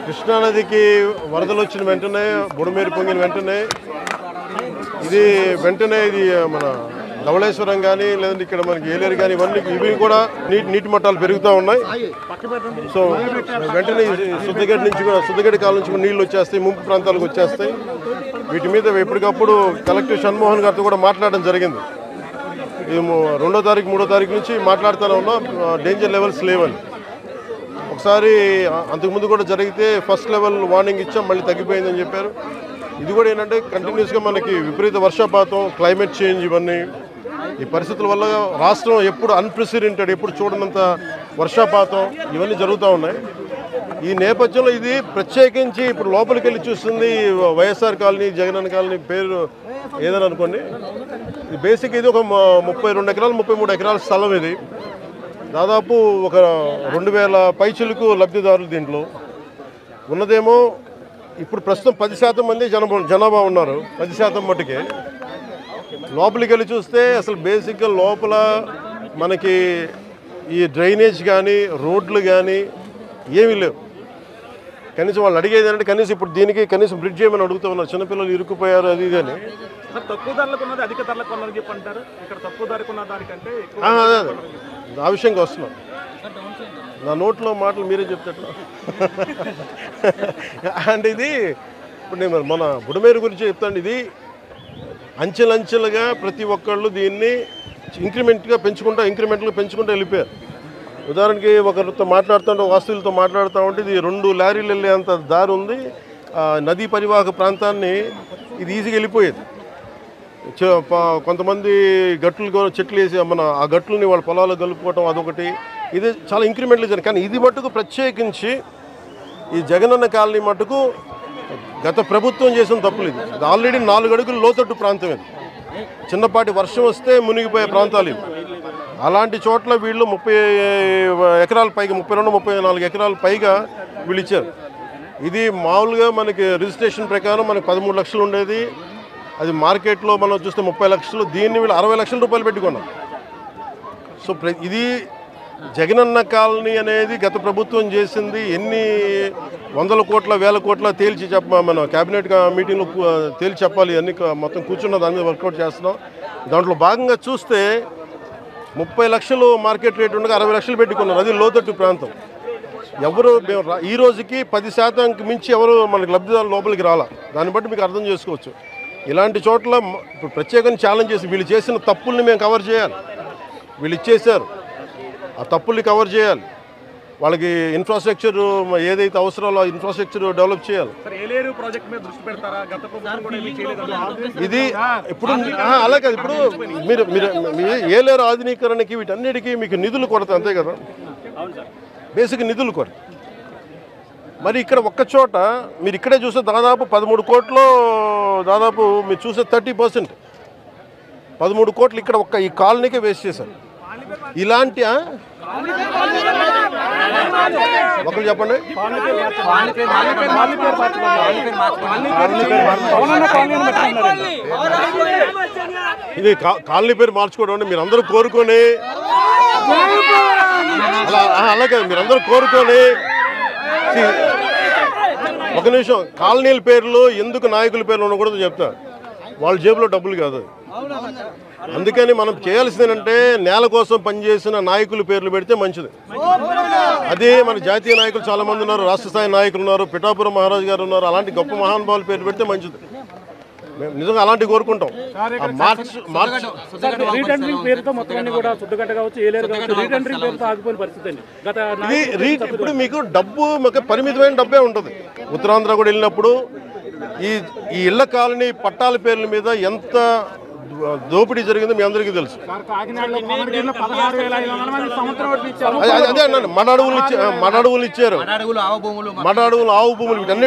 కృష్ణానదికి వరదలు వచ్చిన వెంటనే బుడమేరు పొంగిన వెంటనే ఇది మన ధవళేశ్వరం కానీ లేదంటే ఇక్కడ మనకి ఏలేరు కానీ ఇవి కూడా నీటి మట్టాలు పెరుగుతూ ఉన్నాయి. సో వెంటనే శుద్ధగడ్డ నుంచి కూడా శుద్ధగడ్డ కాలం నుంచి కూడా నీళ్ళు వచ్చేస్తాయి, ముంపు ప్రాంతాలకు వచ్చేస్తాయి. వీటి మీద ఎప్పటికప్పుడు కలెక్టర్ షణ్మోహన్ గారితో కూడా మాట్లాడడం జరిగింది. ఇది 2వ తారీఖు 3వ తారీఖు నుంచి మాట్లాడుతూనే ఉన్నాం, డేంజర్ లెవెల్స్ లేవని. ఒకసారి అంతకుముందు కూడా జరిగితే ఫస్ట్ లెవెల్ వార్నింగ్ ఇచ్చాం, మళ్ళీ తగ్గిపోయిందని చెప్పారు. ఇది కూడా ఏంటంటే కంటిన్యూస్గా మనకి విపరీత వర్షపాతం, క్లైమేట్ చేంజ్, ఇవన్నీ ఈ పరిస్థితుల వల్ల రాష్ట్రం ఎప్పుడు అన్ప్రెసిడెంటెడ్, ఎప్పుడు చూడనంత వర్షపాతం ఇవన్నీ జరుగుతూ ఉన్నాయి. ఈ నేపథ్యంలో ఇది ప్రత్యేకించి ఇప్పుడు లోపలికి వెళ్ళి చూస్తుంది వైఎస్ఆర్ కాలనీ, జగనన్న కాలనీ పేరు ఏదని అనుకోండి. ఇది బేసిక్ ఇది ఒక 32 ఎకరాలు 33 ఎకరాల స్థలం. ఇది దాదాపు ఒక 2000 పైచిలకు లబ్ధిదారులు. దీంట్లో ఉన్నదేమో ఇప్పుడు ప్రస్తుతం 10% మంది జనాభా ఉన్నారు. 10% మట్టుకే. లోపలికి వెళ్ళి చూస్తే అసలు బేసిక్గా లోపల మనకి ఈ డ్రైనేజ్ కానీ రోడ్లు కానీ ఏమీ లేవు. కనీసం వాళ్ళు అడిగేది అంటే కనీసం ఇప్పుడు దీనికి కనీసం బ్రిడ్జ్ చేయమని అడుగుతూ ఉన్నారు. చిన్నపిల్లలు ఇరుక్కుపోయారు అది ఇది అని. తక్కువ ధరలకు ఉన్నది అధిక ధరలకు ఉన్నది చెప్పంటారు. ఇక్కడ తక్కువ ధరకు ఉన్న దానికంటే అదే ఆ విషయంగా వస్తున్నాం. నా నోట్లో మాటలు మీరే చెప్తారు. అంటే ఇది ఇప్పుడు నేను మన బుడమేరు గురించి చెప్తాను. ఇది అంచెలంచెలుగా ప్రతి ఒక్కళ్ళు దీన్ని ఇంక్రిమెంట్గా పెంచుకుంటూ వెళ్ళిపోయారు. ఉదాహరణకి ఒకరితో మాట్లాడుతుంటే, వాస్తువులతో మాట్లాడుతూ ఉంటే ఇది 2 లారీలు వెళ్ళేంత దారి ఉంది. నదీ పరివాహక ప్రాంతాన్ని ఇది ఈజీగా వెళ్ళిపోయేది. కొంతమంది చెట్లు వేసి ఆ గట్లని వాళ్ళ పొలాలు కలుపుకోవటం అదొకటి. ఇది చాలా ఇంక్రిమెంట్లు జరిగింది. కానీ ఇది మట్టుకు ప్రత్యేకించి ఈ జగనన్న కాలనీ మట్టుకు గత ప్రభుత్వం చేసిన తప్పులు. ఇది ఆల్రెడీ 4 అడుగులు లోతట్టు ప్రాంతం. ఇది చిన్నపాటి వర్షం వస్తే మునిగిపోయే ప్రాంతాలు ఇవి. అలాంటి చోట్ల వీళ్ళు 30 ఎకరాల పైగా 32-34 ఎకరాల పైగా వీళ్ళు ఇచ్చారు. ఇది మామూలుగా మనకి రిజిస్ట్రేషన్ ప్రకారం మనకి 13 లక్షలు ఉండేది. అది మార్కెట్లో మనం చూస్తే 30 లక్షలు. దీన్ని వీళ్ళు 60 లక్షల రూపాయలు పెట్టుకున్నారు. సో ఇది జగనన్న కాలనీ అనేది గత ప్రభుత్వం చేసింది. ఎన్ని 100 కోట్ల 1000 కోట్ల తేల్చి మన క్యాబినెట్ మీటింగ్లో తేల్చి చెప్పాలి. అన్ని మొత్తం కూర్చున్న దాని మీద వర్కౌట్ చేస్తున్నాం. దాంట్లో భాగంగా చూస్తే 30 లక్షలు మార్కెట్ రేట్ ఉండగా 60 లక్షలు పెట్టుకున్నారు. అది లోతట్టు ప్రాంతం. ఎవరు ఈ రోజుకి 10%కి మించి ఎవరు మనకి లబ్ధిదారులు లోపలికి రాలా. దాన్ని బట్టి మీకు అర్థం చేసుకోవచ్చు. ఇలాంటి చోట్ల ఇప్పుడు ప్రత్యేకంగా ఛాలెంజ్ చేసి వీళ్ళు చేసిన తప్పుల్ని మేము కవర్ చేయాలి. వీళ్ళు ఇచ్చేశారు, ఆ తప్పుల్ని కవర్ చేయాలి. వాళ్ళకి ఇన్ఫ్రాస్ట్రక్చర్ ఏదైతే అవసరాలో ఆ ఇన్ఫ్రాస్ట్రక్చర్ డెవలప్ చేయాలి. ఇది ఇప్పుడు అలా కాదు. ఇప్పుడు మీరు ఏలేరు ఆధునీకరణకి వీటన్నిటికీ మీకు నిధులు కొరత, అంతే కదా. బేసిక్ నిధులు కొరత. మరి ఇక్కడ ఒక్క చోట మీరు ఇక్కడే చూస్తే దాదాపు 13 కోట్లు, దాదాపు మీరు చూసే 30%, 13 కోట్లు ఇక్కడ ఒక్క ఈ కాలనీకే వేస్ట్ చేశారు. ఇలాంటి ఒకరు చెప్పండి. ఇది కాలనీ పేరు మార్చుకోవడం అంటే మీరందరూ కోరుకొని అలాగే మీరందరూ కోరుకొని ఒక నిమిషం కాలనీల పేర్లు ఎందుకు నాయకుల పేర్లు ఉండకూడదు చెప్తారు. వాళ్ళ జేబులో డబ్బులు కాదు. అందుకని మనం చేయాల్సింది ఏంటంటే నేల కోసం పనిచేసిన నాయకుల పేర్లు పెడితే మంచిది. అదే మన జాతీయ నాయకులు చాలా మంది ఉన్నారు, రాష్ట్ర స్థాయి నాయకులు ఉన్నారు, పిఠాపురం మహారాజు గారు ఉన్నారు. అలాంటి గొప్ప మహానుభావుల పేర్లు పెడితే మంచిది. మేము నిజంగా అలాంటివి కోరుకుంటాం. ఇప్పుడు మీకు డబ్బు పరిమితమైన డబ్బే ఉంటుంది. ఉత్తరాంధ్ర కూడా వెళ్ళినప్పుడు ఈ ఇళ్ల కాలనీ పట్టాల పేర్ల మీద ఎంత దోపిడీ జరిగిందో మీ అందరికీ తెలుసు. అదే అన్నాను, మడ అడవులు ఇచ్చారు, మడ అడవులు ఆవు భూములు, వీటన్నిటి